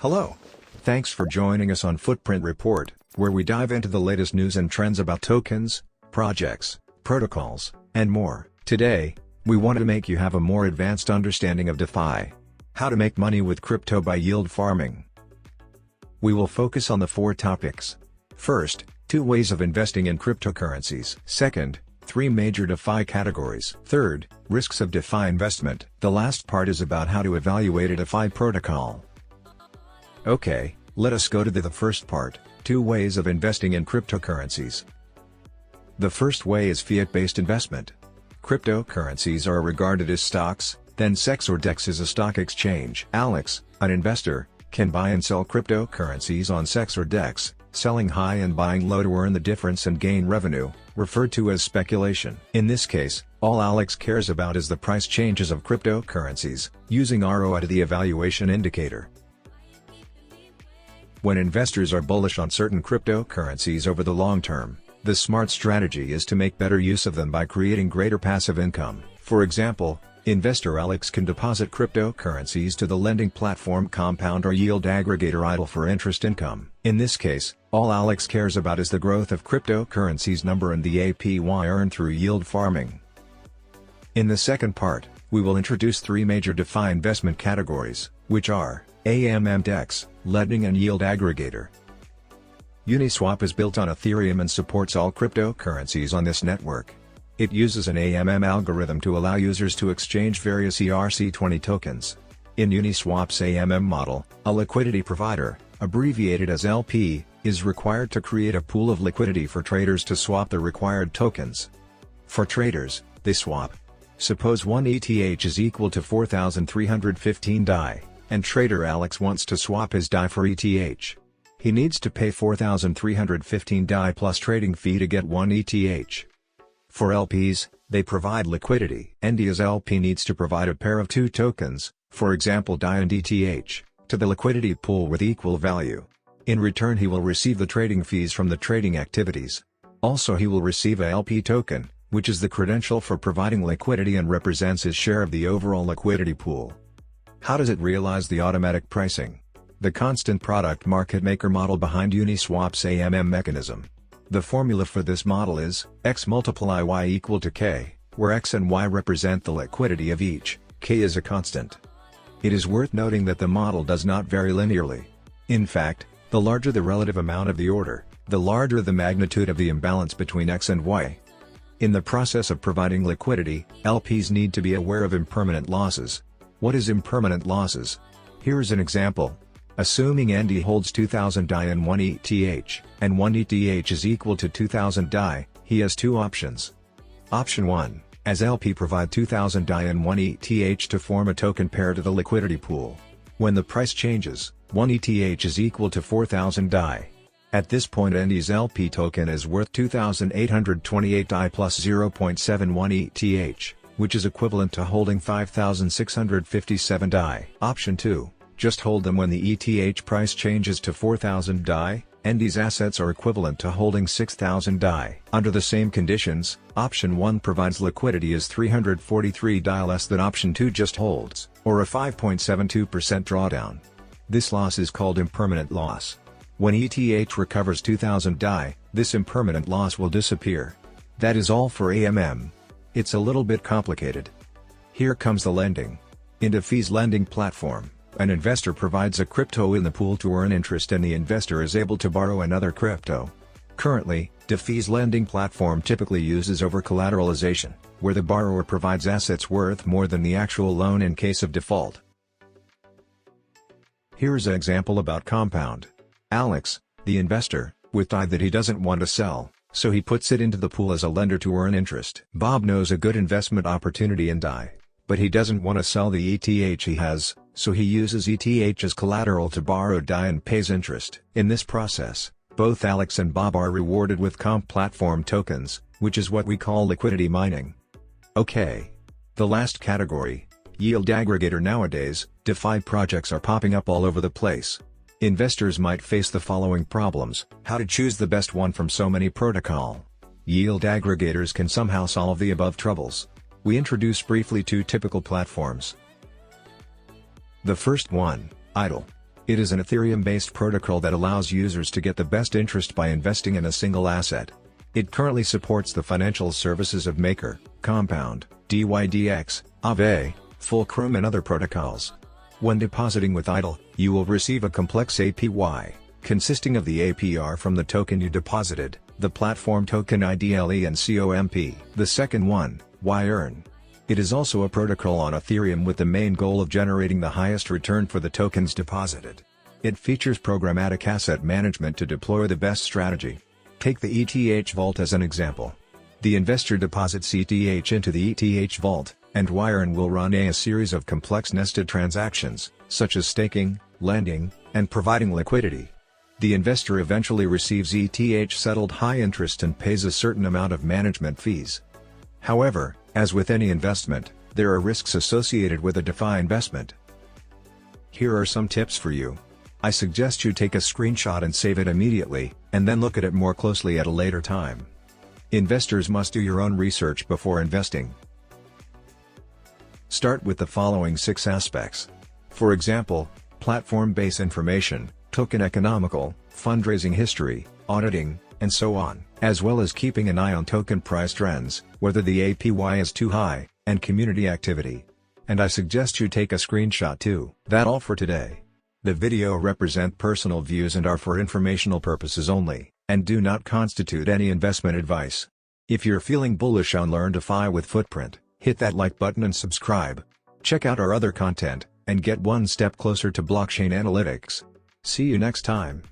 Hello. Thanks for joining us on Footprint Report, where we dive into the latest news and trends about tokens, projects, protocols, and more. Today, we want to make you have a more advanced understanding of DeFi. How to make money with crypto by yield farming. We will focus on the four topics. First, 2 ways of investing in cryptocurrencies. Second, 3 major DeFi categories. Third, risks of DeFi investment. The last part is about how to evaluate a DeFi protocol. Okay, let us go to the first part, 2 ways of investing in cryptocurrencies. The first way is fiat-based investment. Cryptocurrencies are regarded as stocks, then SEX or DEX is a stock exchange. Alex, an investor, can buy and sell cryptocurrencies on SEX or DEX, selling high and buying low to earn the difference and gain revenue, referred to as speculation. In this case, all Alex cares about is the price changes of cryptocurrencies, using ROI as the evaluation indicator. When investors are bullish on certain cryptocurrencies over the long term, the smart strategy is to make better use of them by creating greater passive income. For example, investor Alex can deposit cryptocurrencies to the lending platform Compound or Yield Aggregator idle for interest income. In this case, all Alex cares about is the growth of cryptocurrencies number and the APY earned through yield farming. In the second part, we will introduce 3 major DeFi investment categories, which are AMM DEX, Lending and Yield Aggregator. Uniswap is built on Ethereum and supports all cryptocurrencies on this network. It uses an AMM algorithm to allow users to exchange various ERC20 tokens. In Uniswap's AMM model, a liquidity provider, abbreviated as LP, is required to create a pool of liquidity for traders to swap the required tokens. For traders, they swap. Suppose 1 ETH is equal to 4,315 DAI, and trader Alex wants to swap his DAI for ETH. He needs to pay 4,315 DAI plus trading fee to get 1 ETH. For LPs, they provide liquidity. And as LP needs to provide a pair of 2 tokens, for example DAI and ETH, to the liquidity pool with equal value. In return he will receive the trading fees from the trading activities. Also he will receive a LP token, which is the credential for providing liquidity and represents his share of the overall liquidity pool. How does it realize the automatic pricing? The constant product market maker model behind Uniswap's AMM mechanism. The formula for this model is, X multiply Y equal to K, where X and Y represent the liquidity of each, K is a constant. It is worth noting that the model does not vary linearly. In fact, the larger the relative amount of the order, the larger the magnitude of the imbalance between X and Y. In the process of providing liquidity, LPs need to be aware of impermanent losses. What is impermanent losses? Here is an example. Assuming Andy holds 2000 DAI and 1 ETH, and 1 ETH is equal to 2000 DAI, he has 2 options. Option 1, as LP provide 2000 DAI and 1 ETH to form a token pair to the liquidity pool. When the price changes, 1 ETH is equal to 4000 DAI. At this point Andy's LP token is worth 2828 DAI plus 0.71 ETH, which is equivalent to holding 5657 DAI. Option 2. Just hold them when the ETH price changes to 4000 DAI, Andy's assets are equivalent to holding 6000 DAI. Under the same conditions, Option 1 provides liquidity as 343 DAI less than Option 2 just holds, or a 5.72% drawdown. This loss is called impermanent loss. When ETH recovers 2000 DAI, this impermanent loss will disappear. That is all for AMM. It's a little bit complicated. Here comes the lending. In DeFi's lending platform, an investor provides a crypto in the pool to earn interest and the investor is able to borrow another crypto. Currently, DeFi's lending platform typically uses over-collateralization, where the borrower provides assets worth more than the actual loan in case of default. Here's an example about Compound. Alex, the investor, with DAI that he doesn't want to sell, so he puts it into the pool as a lender to earn interest. Bob knows a good investment opportunity in DAI, but he doesn't want to sell the ETH he has, so he uses ETH as collateral to borrow DAI and pays interest. In this process, both Alex and Bob are rewarded with Comp platform tokens, which is what we call liquidity mining. Okay. The last category, Yield Aggregator. Nowadays, DeFi projects are popping up all over the place. Investors might face the following problems: how to choose the best one from so many protocol. Yield aggregators can somehow solve the above troubles. We introduce briefly 2 typical platforms. The first one, idle. It is an Ethereum-based protocol that allows users to get the best interest by investing in a single asset. It currently supports the financial services of Maker, Compound, DYDX, Aave, Fulcrum and other protocols. When depositing with IDLE, you will receive a complex APY, consisting of the APR from the token you deposited, the platform token IDLE and COMP. The second one, DYOR. It is also a protocol on Ethereum with the main goal of generating the highest return for the tokens deposited. It features programmatic asset management to deploy the best strategy. Take the ETH vault as an example. The investor deposits ETH into the ETH vault, and DYOR will run a series of complex nested transactions, such as staking, lending, and providing liquidity. The investor eventually receives ETH settled high interest and pays a certain amount of management fees. However, as with any investment, there are risks associated with a DeFi investment. Here are some tips for you. I suggest you take a screenshot and save it immediately, and then look at it more closely at a later time. Investors must do your own research before investing. Start with the following 6 aspects. For example, platform-based information, token economical, fundraising history, auditing, and so on, as well as keeping an eye on token price trends, whether the APY is too high, and community activity. And I suggest you take a screenshot too. That's all for today. The video represent personal views and are for informational purposes only, and do not constitute any investment advice. If you're feeling bullish on Learn DeFi with Footprint, hit that like button and subscribe. Check out our other content, and get one step closer to blockchain analytics. See you next time.